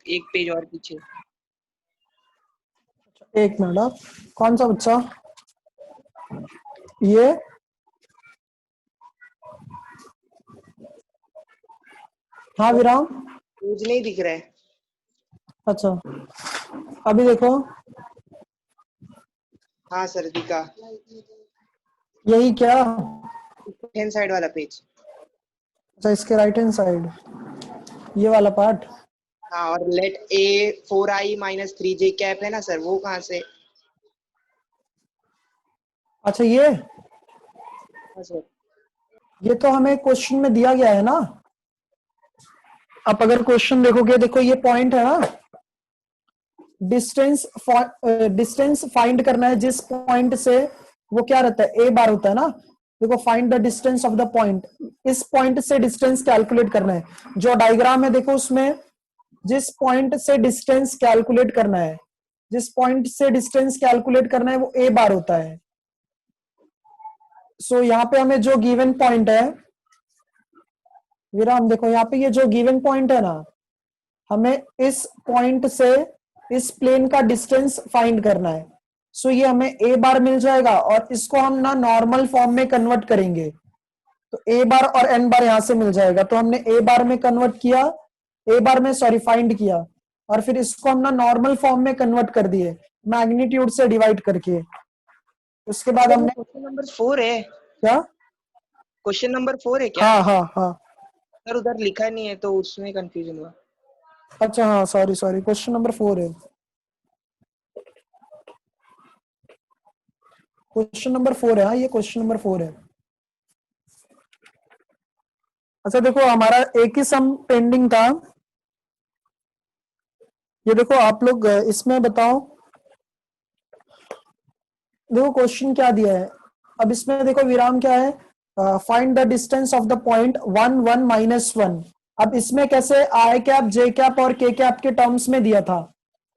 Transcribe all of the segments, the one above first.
एक पेज और पीछे। एक मिनट, आप कौन सा बच्चा? ये हाँ विराम। पेज नहीं दिख रहा है। अच्छा, अभी देखो, हाँ सर दिखा। यही क्या? हैंड साइड वाला पेज। अच्छा, इसके राइट हैंड साइड ये वाला पार्ट। हाँ, और लेट ए 4i माइनस 3j कैप है ना सर, वो कहाँ से? अच्छा, ये हाँ सर। ये तो हमें क्वेश्चन में दिया गया है ना। आप अगर क्वेश्चन देखोगे, देखो ये पॉइंट है ना, डिस्टेंस फाइंड करना है जिस पॉइंट से वो क्या रहता है, ए बार होता है ना। देखो, find the distance of the point, इस पॉइंट से डिस्टेंस कैलकुलेट करना है। जो डायग्राम है देखो, उसमें जिस पॉइंट से डिस्टेंस कैलकुलेट करना है, जिस पॉइंट से डिस्टेंस कैलकुलेट करना है वो ए बार होता है। सो यहाँ पे हमें जो गिवन पॉइंट है, विराम देखो यहाँ पे, ये जो गिवन पॉइंट है ना, हमें इस पॉइंट से इस प्लेन का डिस्टेंस फाइंड करना है। सो ये हमें ए बार मिल जाएगा, और इसको हम ना नॉर्मल फॉर्म में कन्वर्ट करेंगे, तो ए बार और एन बार यहां से मिल जाएगा। तो हमने ए बार में कन्वर्ट किया, ए बार में सॉरी फाइंड किया, और फिर इसको हम ना नॉर्मल फॉर्म में कन्वर्ट कर दिए मैग्नीट्यूड से डिवाइड करके। उसके बाद हमने क्वेश्चन नंबर 4 है क्या? क्वेश्चन नंबर 4 है क्या? हाँ हाँ हाँ। सर उधर लिखा नहीं है तो उसमें कंफ्यूजन हुआ। अच्छा हाँ, सॉरी सॉरी, क्वेश्चन नंबर 4 है। क्वेश्चन नंबर 4 है, हाँ ये क्वेश्चन नंबर 4 है। अच्छा देखो, हमारा एक ही सम पेंडिंग था। ये देखो आप लोग इसमें बताओ, देखो क्वेश्चन क्या दिया है। अब इसमें देखो विराम क्या है, find the distance of the point 1 1 minus 1। अब इसमें कैसे आई कैप जे कैप और के कैप के टर्म्स में दिया था,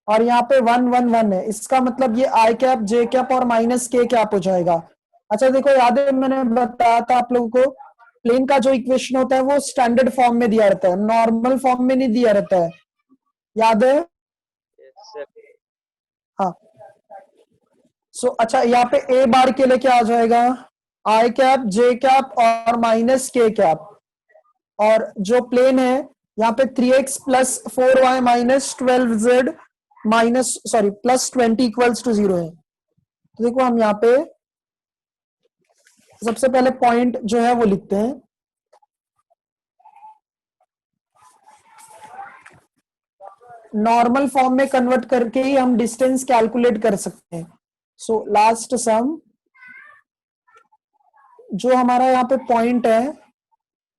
और यहाँ पे 1 1 1 है, इसका मतलब ये आई कैप जे कैप और माइनस के कैप हो जाएगा। अच्छा देखो, याद है मैंने बताया था आप लोगों को, प्लेन का जो इक्वेशन होता है वो स्टैंडर्ड फॉर्म में दिया रहता है, नॉर्मल फॉर्म में नहीं दिया रहता है, याद है? हाँ। सो अच्छा, यहाँ पे ए बार के लिए क्या आ जाएगा, आई कैप जे कैप और माइनस के कैप, और जो प्लेन है यहाँ पे 3x plus 4y minus 12z minus sorry plus 20 equals to 0 है। तो देखो हम यहाँ पे सबसे पहले पॉइंट जो है वो लिखते हैं, नॉर्मल फॉर्म में कन्वर्ट करके ही हम डिस्टेंस कैलकुलेट कर सकते हैं। सो लास्ट सम, जो हमारा यहाँ पे पॉइंट है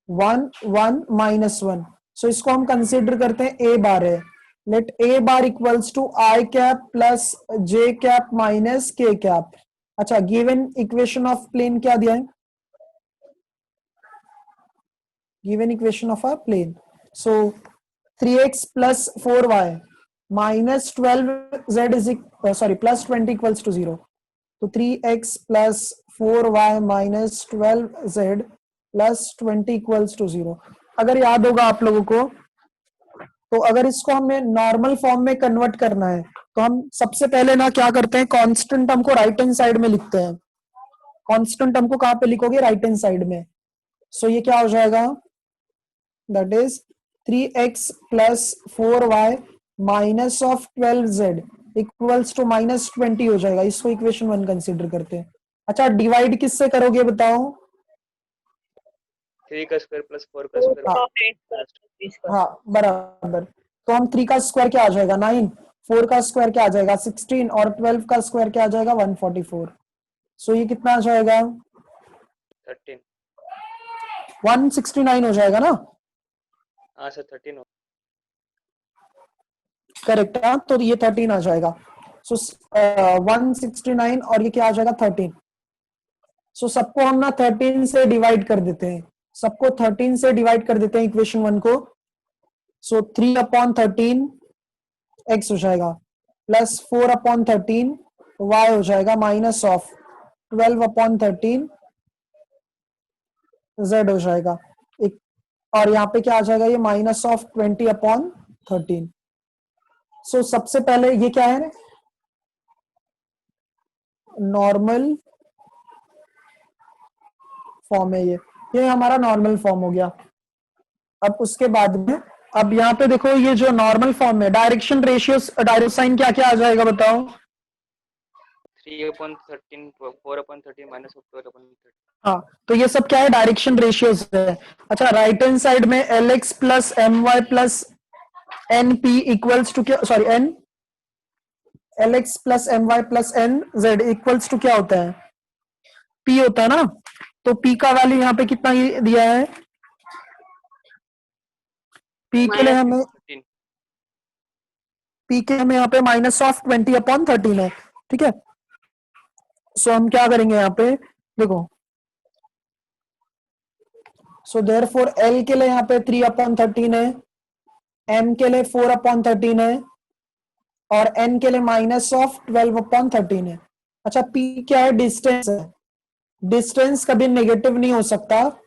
1 1 माइनस 1, सो इसको हम कंसीडर करते हैं ए बार है। Let a bar equals to i cap plus j cap minus k cap. अच्छा, गिवन इक्वेशन ऑफ प्लेन क्या दिया है, given equation of a plane, so 3x plus 4y minus 12z is sorry plus 20 equals to 0। तो 3x plus 4y minus 12z plus 20 equals to 0। अगर याद होगा आप लोगों को, तो अगर इसको हमें नॉर्मल फॉर्म में कन्वर्ट करना है, तो हम सबसे पहले ना क्या करते हैं, कांस्टेंट टर्म को राइट हैंड साइड में लिखते हैं। कांस्टेंट टर्म को कहां पे लिखोगे, राइट हैंड साइड में। सो ये क्या हो जाएगा, that is 3x plus 4y minus of 12z equals to minus 20 हो जाएगा। इसको इक्वेशन 1 कंसीडर करते हैं। अच्छा, डिवाइड किससे करोगे बताओ? 3 का स्क्वायर प्लस 4 का स्क्वायर। हाँ बराबर। तो हम 3 का स्क्वायर क्या आ जाएगा 9, 4 का स्क्वायर क्या आ जाएगा 16, और 12 का स्क्वायर क्या आ जाएगा 144। सो ये कितना आ जाएगा 13। 169 हो जाएगा ना? हाँ सर 13 हो। करेक्ट है, तो ये 13 आ जाएगा। सो 169 और ये क्या आ जाएगा 13। सो सबको हम ना 13 से डिवाइड कर देते हैं, सबको 13 से डिवाइड कर देते हैं इक्वेशन 1 को। सो 3 अपॉन 13 x हो जाएगा, प्लस 4 अपॉन 13 y हो जाएगा, माइनस ऑफ 12 अपॉन 13 z हो जाएगा। एक और यहाँ पे क्या आ जाएगा, ये माइनस ऑफ 20 अपॉन 13। सो सबसे पहले ये क्या है, नॉर्मल फॉर्म है ये हमारा नॉर्मल फॉर्म हो गया। अब उसके बाद में अब यहाँ पे देखो ये जो नॉर्मल फॉर्म है, डायरेक्शन रेशियो डायरेक्ट साइन क्या क्या आ जाएगा बताओ। 3/13 4/13 माइनस 12/13। हाँ, तो ये सब क्या है, डायरेक्शन रेशियोज है। अच्छा, राइट हैंड साइड में l x plus m y plus n p equals to क्या, sorry n l x plus m y plus n z equals to क्या होता है, पी होता है ना। तो पी का वैल्यू यहाँ पे कितना दिया है, पी के लिए हमें 13। पी के हमें यहाँ पे -20/13 है, ठीक है। सो हम क्या करेंगे यहाँ पे, देखो, सो देयरफॉर एल के लिए यहाँ पे 3/13 है, एम के लिए 4/13 है, और एन के लिए -12/13 है। अच्छा, पी क्या है, डिस्टेंस है। डिस्टेंस कभी नेगेटिव नहीं हो सकता,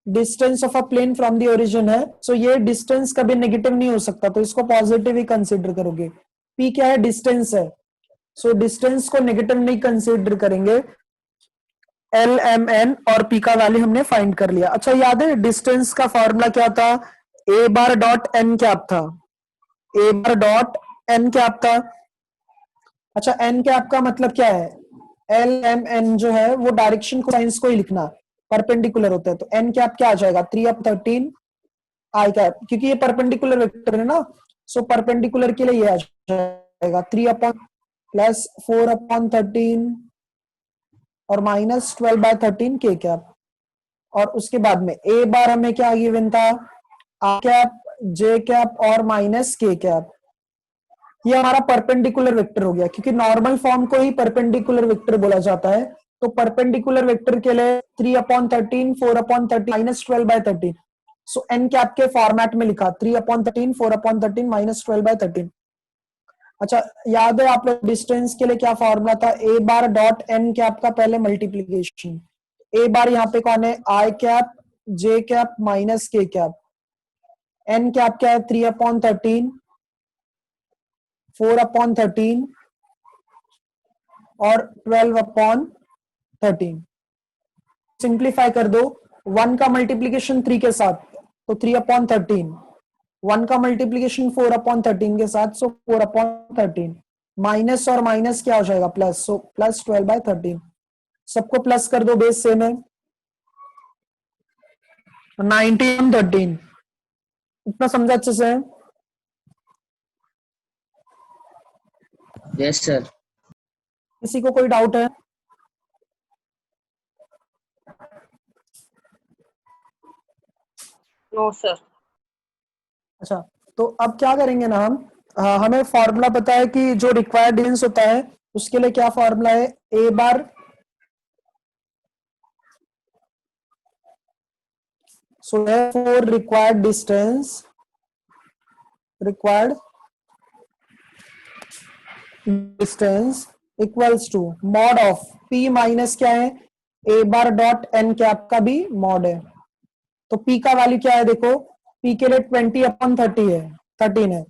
distance of a plane from the origin है। सो ये डिस्टेंस कभी नेगेटिव नहीं हो सकता, तो इसको पॉजिटिव ही कंसीडर करोगे। पी क्या है, डिस्टेंस है। सो डिस्टेंस को नेगेटिव नहीं कंसीडर करेंगे। एल एम एन और पी का वैल्यू हमने फाइंड कर लिया। अच्छा, याद है डिस्टेंस का फॉर्मूला क्या था, ए बार डॉट एन कैप था, ए बार डॉट एन कैप था। अच्छा, एन कैप का मतलब क्या है, एल एम एन जो है वो डायरेक्शन को साइंस को ही लिखना, परपेंडिकुलर होता है। तो एन कैप क्या आ जाएगा, 3/13 आई कैप, क्योंकि ये परपेंडिकुलर वेक्टर है ना। सो परपेंडिकुलर के लिए ये आ जाएगा 3/+4/13 और -12/13 के कैप। और उसके बाद में ए बार हमें क्या गिवन था, आ कैप, जे कैप और माइनस के कैप। ये हमारा परपेंडिकुलर वेक्टर हो गया, क्योंकि नॉर्मल फॉर्म को ही परपेंडिकुलर वेक्टर बोला जाता है। तो परपेंडिकुलर वेक्टर के लिए 3/13 4/13 -12/13। सो एन कैप के फॉर्मेट में लिखा 3/13 4/13 -12/13। अच्छा, याद है आप लोग डिस्टेंस के लिए क्या फॉर्मूला था, ए बार डॉट एन कैप का पहले मल्टीप्लीकेशन। ए बार यहाँ पे कौन है, आई cap, j cap minus k cap. N cap क्या है, 3/13 4/13 और 12/13। सिंप्लीफाई कर दो, 1 का मल्टीप्लीकेशन 3 के साथ तो 3/13, 1 का मल्टीप्लीकेशन 4/13 के साथ, सो 4/13। माइनस और माइनस क्या हो जाएगा, प्लस, सो +12/13। सबको प्लस कर दो, बेस सेम है, 19/13। इतना समझा अच्छे से। Yes sir. किसी को कोई डाउट है, नो सर। अच्छा, तो अब क्या करेंगे ना हम, हमें फॉर्मूला पता है कि जो रिक्वायर्ड डिस्टेंस होता है उसके लिए क्या फॉर्मूला है, ए बार, so therefore required distance equals to mod of p minus क्या है, ए बार डॉट एन कैप का भी मॉड है। तो p का वैल्यू क्या है, देखो, p के लिए 20/30 है, 13 है।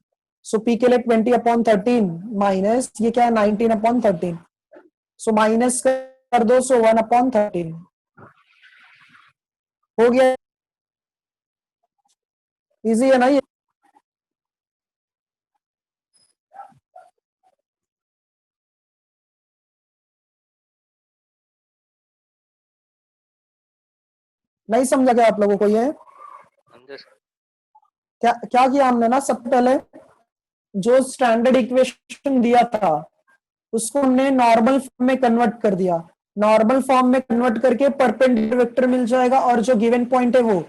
सो p के लिए 20/13 माइनस ये क्या है, 19/13। सो माइनस कर दो, सो 1/13 हो गया। इजी है ना ये। नहीं समझा क्या आप लोगों को ये, समझे सर। क्या क्या किया हमने ना, सबसे पहले जो स्टैंडर्ड इक्वेशन दिया था उसको हमने नॉर्मल फॉर्म में कन्वर्ट कर दिया। नॉर्मल फॉर्म में कन्वर्ट करके परपेंडिकुलर वेक्टर मिल जाएगा, और जो गिवन पॉइंट है वो,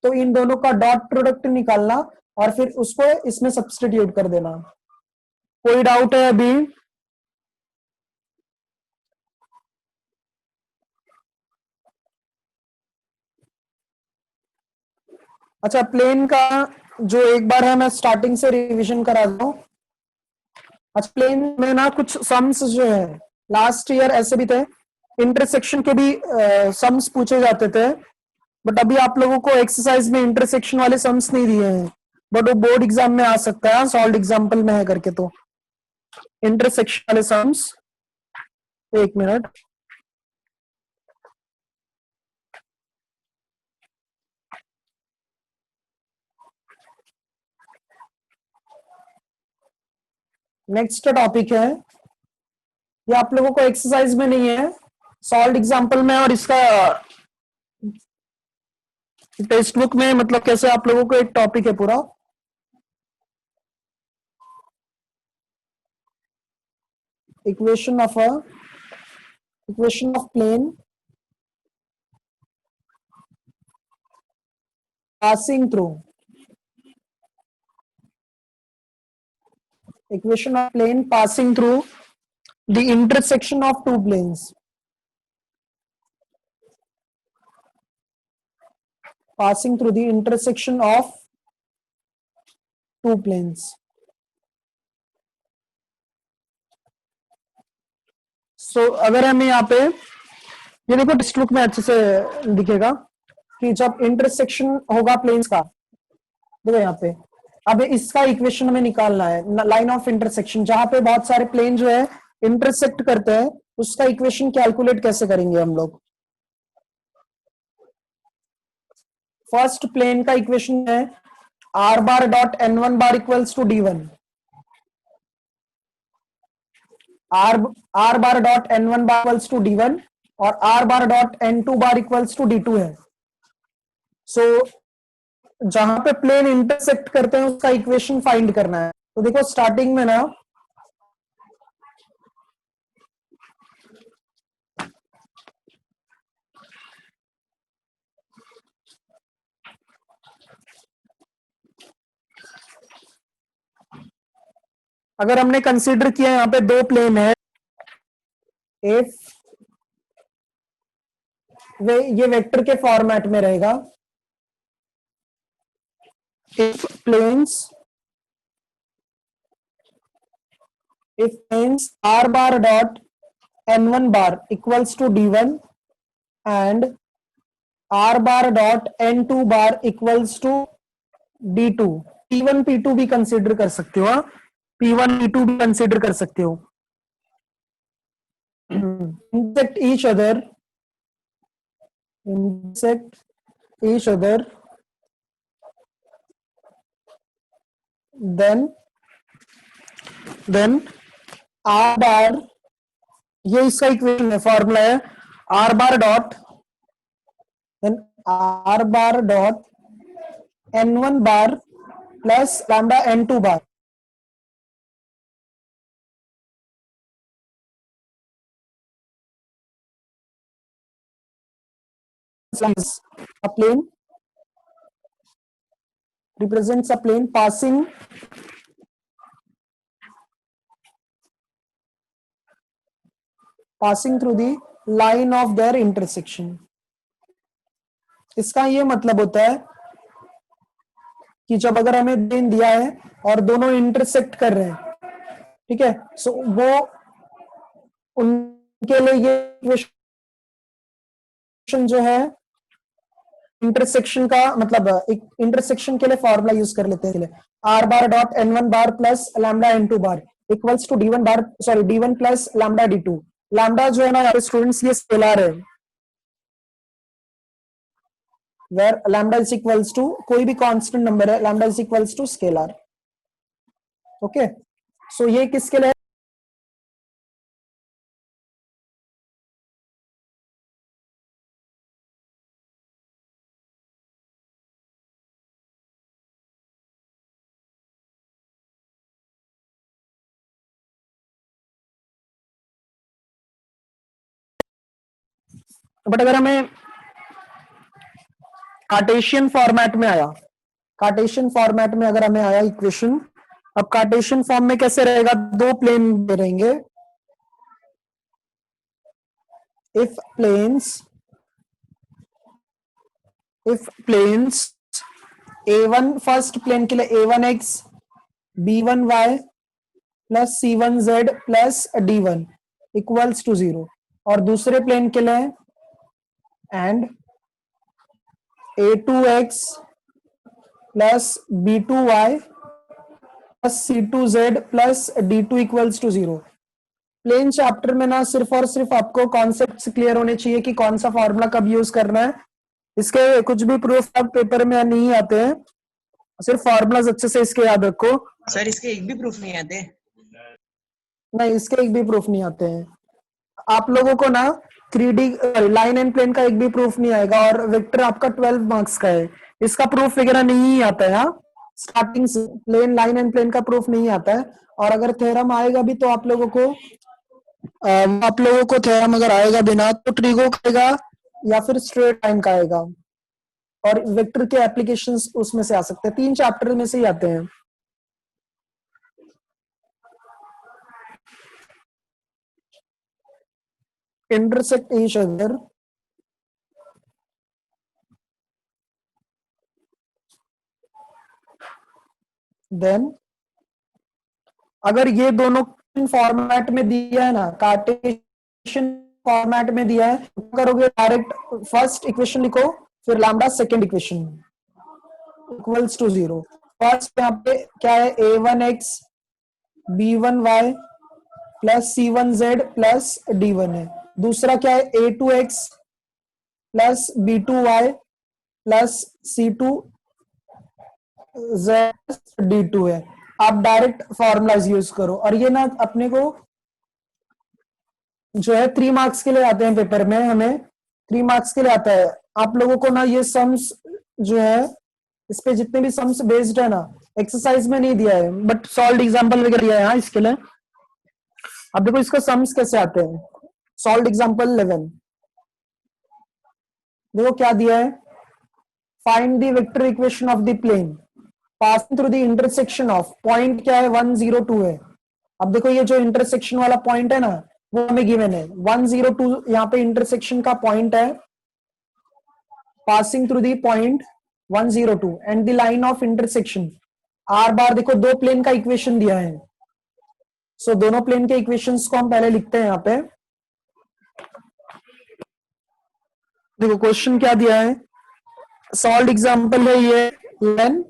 तो इन दोनों का डॉट प्रोडक्ट निकालना और फिर उसको इसमें सब्स्टिट्यूट कर देना। कोई डाउट है अभी, अच्छा, प्लेन का जो एक बार है मैं स्टार्टिंग से रिवीजन करा दूं। अच्छा, प्लेन में ना कुछ सम्स जो है लास्ट ईयर ऐसे भी थे, इंटरसेक्शन के भी सम्स पूछे जाते थे, बट अभी आप लोगों को एक्सरसाइज में इंटरसेक्शन वाले सम्स नहीं दिए हैं। बट वो बोर्ड एग्जाम में आ सकता है, सॉल्व एग्जाम्पल में है करके। तो इंटरसेक्शन वाले सम्स, एक मिनट, नेक्स्ट टॉपिक है, ये आप लोगों को एक्सरसाइज में नहीं है, सॉल्व एग्जाम्पल में, और इसका टेक्स्ट बुक में, मतलब कैसे आप लोगों को एक टॉपिक है पूरा। Equation of plane passing through, equation of plane passing through the intersection of two planes, passing through the intersection of two planes. So अगर हमें यहाँ पे, ये देखो टेक्स्ट बुक में अच्छे से दिखेगा कि जब इंटरसेक्शन होगा प्लेन्स का, देखो यहाँ पे, अब इसका इक्वेशन हमें निकालना है, लाइन ऑफ इंटरसेक्शन, जहां पे बहुत सारे प्लेन जो है इंटरसेक्ट करते हैं, उसका इक्वेशन कैलकुलेट कैसे करेंगे हम लोग। फर्स्ट प्लेन का इक्वेशन है r bar dot n one bar equals to d one, r bar dot n one bar equals to d one, और r bar dot n two bar equals to d two है। So जहां पे plane intersect करते हैं उसका equation find करना है। तो देखो स्टार्टिंग में ना, अगर हमने कंसीडर किया यहाँ पे दो प्लेन है, इफ ये वेक्टर के फॉर्मेट में रहेगा, if planes r bar dot n1 bar equals to d1 and r bar dot n2 bar equals to d2, p1 p2 भी कंसीडर कर सकते हो, p1 p2 भी कंसीडर कर सकते हो, intersect each other, then r bar, ये इसका इक्वेशन है, फॉर्मूला है r bar dot, then r bar dot n1 bar plus lambda n2 bar a plane, represents a plane passing through the line of their intersection। इसका ये मतलब होता है कि जब अगर हमें प्लेन दिया है और दोनों इंटरसेक्ट कर रहे हैं, ठीक है, सो वो उनके लिए ये इक्वेशन जो है इंटरसेक्शन का, मतलब एक इंटरसेक्शन के लिए फॉर्मूला यूज कर लेते हैं, r bar dot n one bar plus lambda n two bar equals to d one bar, sorry d one plus lambda d two. Lambda जो है ना यहाँ पे स्टूडेंट्स ये स्केलर है, where lambda is equals to कोई भी constant number है, lambda is equals to scalar. Okay, so ये किसके लिए, बट अगर हमें कार्टेशियन फॉर्मेट में आया, कार्टेशियन फॉर्मेट में अगर हमें आया इक्वेशन, अब कार्टेशियन फॉर्म में कैसे रहेगा, दो प्लेन रहेंगे, if planes a1, first plane के लिए a1x b1y plus c1z plus d1 equals to 0, और दूसरे प्लेन के लिए and a2x plus b2y plus c2z plus d2 equals to 0। Plane chapter में ना सिर्फ और सिर्फ आपको कॉन्सेप्ट्स क्लियर होने चाहिए कि कौन सा फॉर्मूला कब यूज करना है। इसके कुछ भी प्रूफ अब पेपर में नहीं आते हैं, सिर्फ फॉर्मूलाज अच्छे से इसके याद रखो। सर इसके एक भी प्रूफ नहीं आते? नहीं, इसके एक भी प्रूफ नहीं आते हैं। आप लोगों को ना 3D लाइन एंड प्लेन का एक भी प्रूफ नहीं आएगा, और वेक्टर आपका 12 मार्क्स का है, इसका प्रूफ वगैरह नहीं आता है। हाँ, स्टार्टिंग से प्लेन लाइन एंड प्लेन का प्रूफ नहीं आता है। और अगर थ्योरम आएगा भी तो आप लोगों को थ्योरम अगर आएगा बिना तो ट्रिगो का आएगा या फिर स्ट्रेट लाइन का आएगा, और वेक्टर के एप्लीकेशंस उसमें से आ सकते हैं, 3 चैप्टर में से ही आते हैं। intersect each other, then अगर ये दोनों फॉर्मेट में दिया है ना, कार्टेशियन फॉर्मेट में दिया है, तो करोगे डायरेक्ट फर्स्ट इक्वेशन लिखो, फिर lambda second equation equals to 0। First यहाँ पे क्या है, a1x b1y plus c1z plus d1 है। दूसरा क्या है, a2x plus b2y plus c2z d2 है। आप डायरेक्ट फॉर्मूलाज यूज करो, और ये ना अपने को जो है 3 मार्क्स के लिए आते हैं पेपर में, हमें 3 मार्क्स के लिए आता है। आप लोगों को ना ये सम्स जो है, इस पे जितने भी सम्स बेस्ड है ना, एक्सरसाइज में नहीं दिया है बट सॉल्व एग्जांपल वगैरह दिया है यहाँ इसके लिए। अब देखो इसको सम्स कैसे आते हैं। सॉल्व एग्जांपल 11, देखो क्या दिया है, find the vector equation of the plane passing through the intersection of, point क्या है 102 है। अब देखो ये जो इंटरसेक्शन वाला पॉइंट है ना, वो हमें गिवन है 102, यहाँ पे इंटरसेक्शन का पॉइंट है, passing through the point 102 and the line of intersection are बार। देखो दो प्लेन का इक्वेशन दिया है, सो दोनों प्लेन के इक्वेशंस को हम पहले लिखते हैं यहाँ पे। देखो क्वेश्चन क्या दिया है, सॉल्व एग्जांपल है ये 11,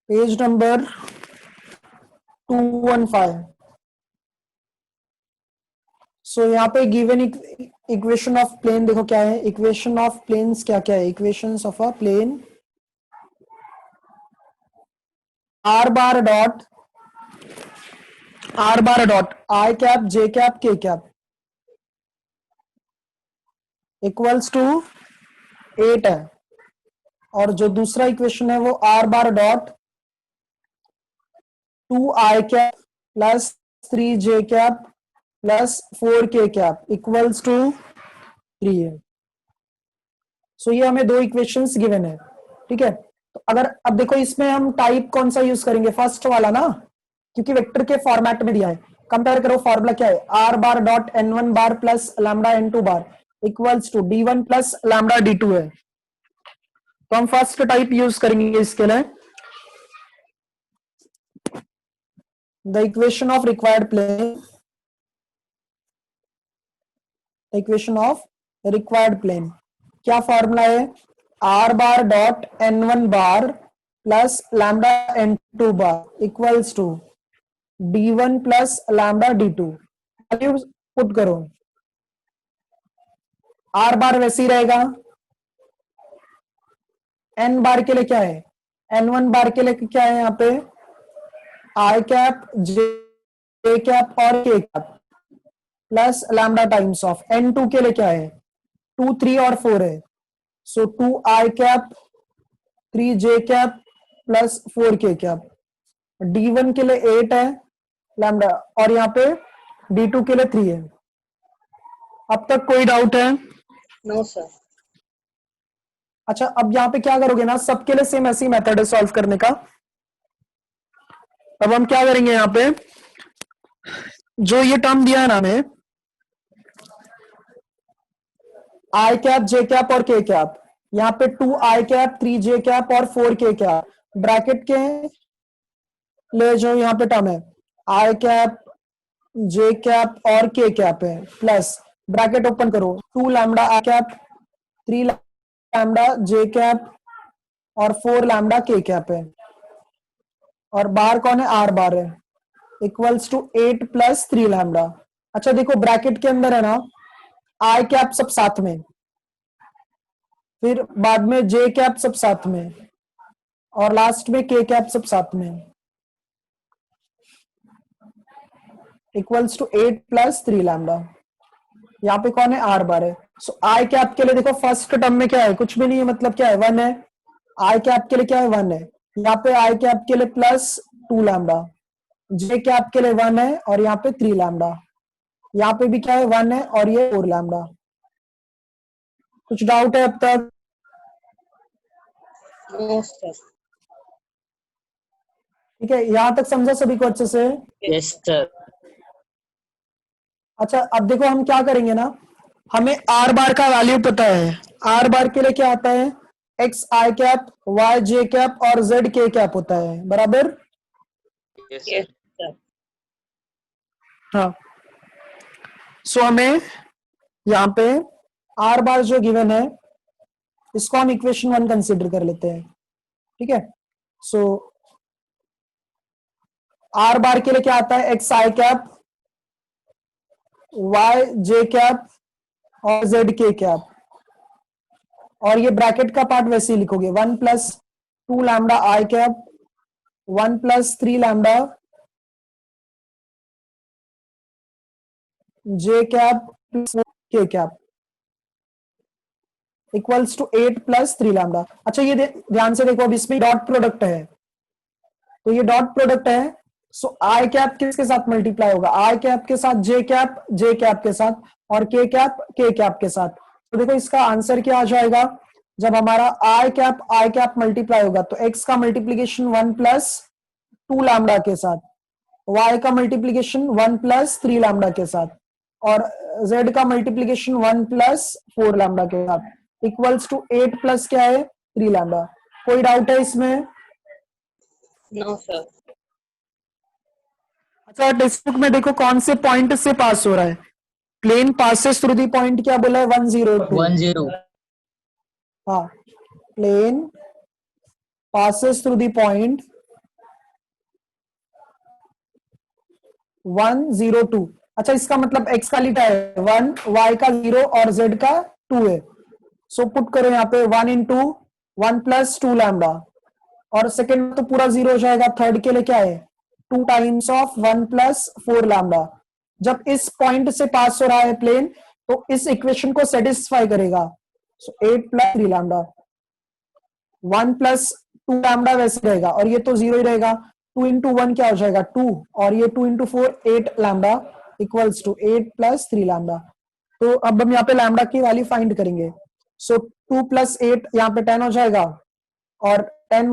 पेज नंबर 215। सो यहाँ पे गिवन इक्वेशन ऑफ प्लेन देखो क्या है, इक्वेशन ऑफ प्लेन्स क्या क्या है, equations of a plane r bar dot i cap j cap k cap equals to 8 है, और जो दूसरा इक्वेशन है वो r bar dot 2 i cap plus 3 j cap plus 4 k cap equals to 3 है। सो ये हमें दो इक्वेशंस गिवन है, ठीक है। तो अगर अब देखो इसमें हम टाइप कौन सा यूज करेंगे, फर्स्ट वाला ना, क्योंकि वेक्टर के फॉर्मेट में दिया है। कंपेयर करो, फॉर्मूला क्या है, r bar dot n1 bar plus lambda n2 bar equals to d1 plus lambda d2 है। तो हम फर्स्ट टाइप यूज करेंगे इसके लिए, the equation of required plane, equation of required plane क्या फॉर्मूला है, r bar dot n1 bar plus lambda n2 bar equals to d1 plus lambda d2। Value put करो, r bar वैसे ही रहेगा, n बार के लिए क्या है, n1 बार के लिए क्या है यहाँ पे, आई कैप जे कैप और के cap plus lambda times of n2 के लिए क्या है, 2 3 और 4 है, सो 2 i cap 3 j cap plus 4 k cap. d1 के लिए 8 है लैम्डा, और यहाँ पे d2 के लिए 3 है। अब तक कोई डाउट है? No sir. अच्छा, अब यहाँ पे क्या करोगे ना, सबके लिए सेम ऐसी मेथड है सॉल्व करने का। अब हम क्या करेंगे, यहाँ पे जो ये टर्म दिया है ना हमें, आई कैप जे कैप और के कैप, यहाँ पे 2 आई कैप 3 जे कैप और 4 के कैप, ब्रैकेट के ले जो यहाँ पे टर्म है आई कैप जे कैप और के कैप है, प्लस ब्रैकेट ओपन करो, 2 lambda i cap, 3 lambda j cap और 4 लैम्डा के कैप है, और बार कौन है, आर बार है, इक्वल्स टू 8 प्लस 3 लैम्डा। अच्छा देखो ब्रैकेट के अंदर है ना आई कैप सब साथ में, फिर बाद में जे कैप सब साथ में, और लास्ट में के कैप सब साथ में, इक्वल्स टू 8 प्लस 3 लैम्डा। यहाँ पे कौन है, आर बार है। सो आई कैप के लिए देखो फर्स्ट टर्म में क्या है, कुछ भी नहीं है, मतलब क्या है, 1 है। आई कैप के लिए क्या है, 1 है। यहाँ पे आई कैप के लिए प्लस 2 लैम्डा, जे कैप के लिए 1 है, और यहाँ पे 3 लैम्डा, यहाँ पे भी क्या है, 1 है, और ये 4 लैम्डा। कुछ डाउट है अब तक? Yes sir. ठीक है, यहां तक समझा सभी को अच्छे से? Yes sir. अच्छा अब देखो हम क्या करेंगे ना, हमें आर बार का वैल्यू पता है। आर बार के लिए क्या आता है, x i cap, y j cap और जेड के कैप होता है, बराबर? Yes yes sir. सर। हाँ, सो हमें यहाँ पे आर बार जो गिवन है इसको हम इक्वेशन 1 कंसीडर कर लेते हैं। ठीक है, सो आर बार के लिए क्या आता है, x i cap, y j cap और जेड के कैप, और ये ब्रैकेट का पार्ट वैसे ही लिखोगे, 1 plus 2 lambda i cap, 1 plus 3 lambda j cap plus k cap, equals to 8 plus 3 lambda. अच्छा ये ध्यान से देखो, अब इसमें डॉट प्रोडक्ट है, तो ये डॉट प्रोडक्ट है, सो आई कैप किसके साथ मल्टीप्लाई होगा, आई कैप के साथ, जे कैप के साथ, और के कैप के साथ। तो देखो इसका आंसर क्या आ जाएगा, जब हमारा आई कैप मल्टीप्लाई होगा तो एक्स का मल्टीप्लीकेशन 1 प्लस 2 लैम्डा के साथ, y का मल्टीप्लीकेशन 1 प्लस 3 लैम्डा के साथ, और z का मल्टीप्लीकेशन 1 प्लस 4 लैम्डा के साथ, इक्वल्स टू 8 प्लस क्या है, 3 लैम्डा। कोई डाउट है इसमें? No sir. अच्छा टेक्स्ट बुक में देखो कौन से पॉइंट से पास हो रहा है, plane passes through the point क्या बोला है, 102। 10। हाँ, plane passes through the point 102। अच्छा इसका मतलब x का लिटा है 1, y का 0 और z का 2 है। सो पुट करो यहाँ पे 1 इंटू 1 प्लस 2 लैम्डा, और सेकेंड तो पूरा 0 हो जाएगा, थर्ड के लिए क्या है, 2 टाइम्स ऑफ 1 प्लस 4 लैम्डा। जब इस पॉइंट से पास हो रहा है प्लेन तो इस इक्वेशन को सेटिस्फाई करेगा। सो 8 प्लस 3 लैम्डा, 1 प्लस 2 लैम्डा वैसे रहेगा, और ये तो 0 ही रहेगा, 2 इंटू 1 क्या हो जाएगा 2, और ये 2 into 4 8 lambda, equals to 8 plus 3 lambda. तो अब हम यहाँ पे लैम्डा की वैल्यू फाइंड करेंगे। सो 2 प्लस 8 यहाँ पे 10 हो जाएगा, और 10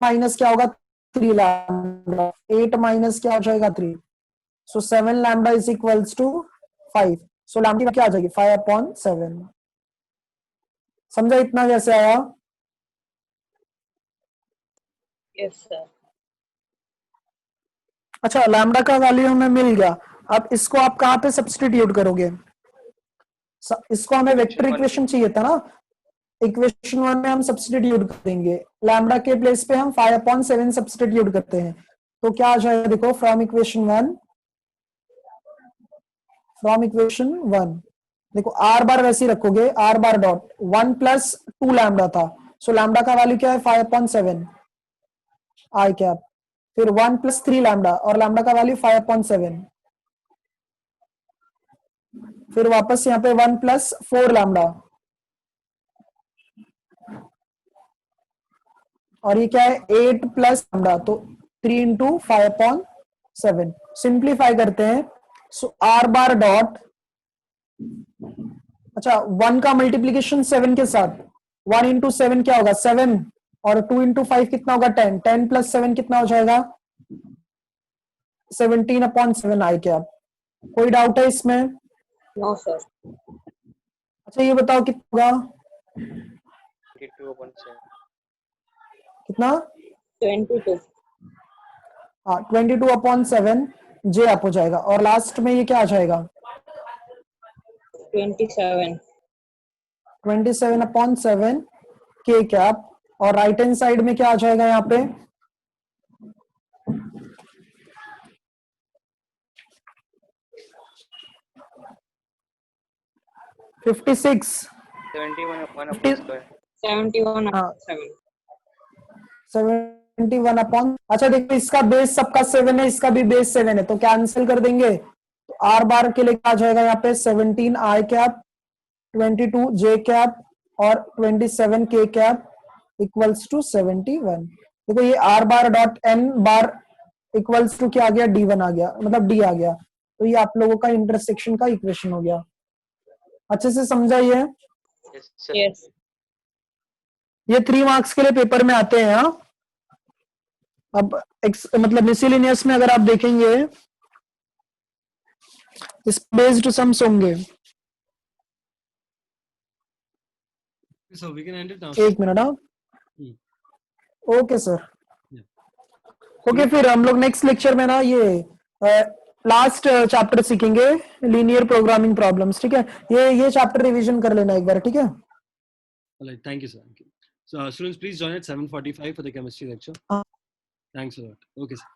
माइनस क्या होगा, 3 लैम्डा, 8 माइनस क्या हो जाएगा 3, so 7 lambda is equals to 5। So lambda क्या आ जाएगी 5/7। समझा इतना कैसे आया? Yes sir. अच्छा लैम्डा का वैल्यू हमें मिल गया, अब इसको आप कहाँ पे सब्सटीट्यूट करोगे, इसको हमें वेक्टर इक्वेशन चाहिए था ना, इक्वेशन 1 में हम सब्सटीट्यूट करेंगे, लैम्डा के प्लेस पे हम 5/7 सब्सटीट्यूट करते हैं, तो क्या आ जाएगा देखो, फ्रॉम इक्वेशन 1 देखो आर बार वैसे ही रखोगे, are bar dot 1 plus 2 lambda था, सो लैम्डा का वैल्यू क्या है 5/7 आई कैप, फिर 1 प्लस 3 लैम्डा, और लैम्डा का वैल्यू 5/7, फिर वापस यहाँ पे 1 प्लस 4 लैम्डा, और ये क्या है 8 प्लस लैम्डा, तो 3 इंटू 5/7। सिंप्लीफाई करते हैं, सो आर बार डॉट, अच्छा 1 का मल्टीप्लीकेशन 7 के साथ, 1 इंटू 7 क्या होगा 7, और 2 इंटू 5 कितना होगा 10, 10 प्लस 7 कितना हो जाएगा 17/7 आई कैप। कोई डाउट है इसमें? No sir. अच्छा ये बताओ कितना होगा, 22/7। कितना? 22। हाँ 22/7 जे अप हो जाएगा, और लास्ट में ये क्या आ जाएगा 27. 27/7 k कैप, और राइट हैंड साइड में क्या आ जाएगा यहाँ पे? 56 71 upon 50 square. 71 हाँ, upon 7. 71 अपॉन, अच्छा देखो इसका बेस सबका 7 है, इसका भी बेस 7 है, तो कैंसिल कर देंगे, तो आर बार के लिए क्या आ जाएगा यहाँ पे? 17 आई कैप, 22 जे कैप और 27 के कैप इक्वल्स टू 71। देखो ये r bar dot n bar equals to क्या आ गया? D1 आ गया, मतलब डी आ गया। तो ये आप लोगों का इंटरसेक्शन का इक्वेशन हो गया। अच्छे से समझा ये? Yes, sir. Yes. ये 3 मार्क्स के लिए पेपर में आते हैं। हाँ, अब मतलब मिसलिनियस में अगर आप देखेंगे इस बेस्ड सम्स होंगे। So we can end it now. एक मिनट। हाँ, Hmm. Okay sir. Yeah. Okay, फिर हम लोग नेक्स्ट लेक्चर में ना ये लास्ट चैप्टर सीखेंगे, लीनियर प्रोग्रामिंग प्रॉब्लम्स। ठीक है, ये चैप्टर रिवीजन कर लेना एक बार। ठीक है, All right. Thank you, sir. Thank you. So students, please join at 7:45 for the chemistry lecture. हाँ। Thanks a lot. Okay, sir.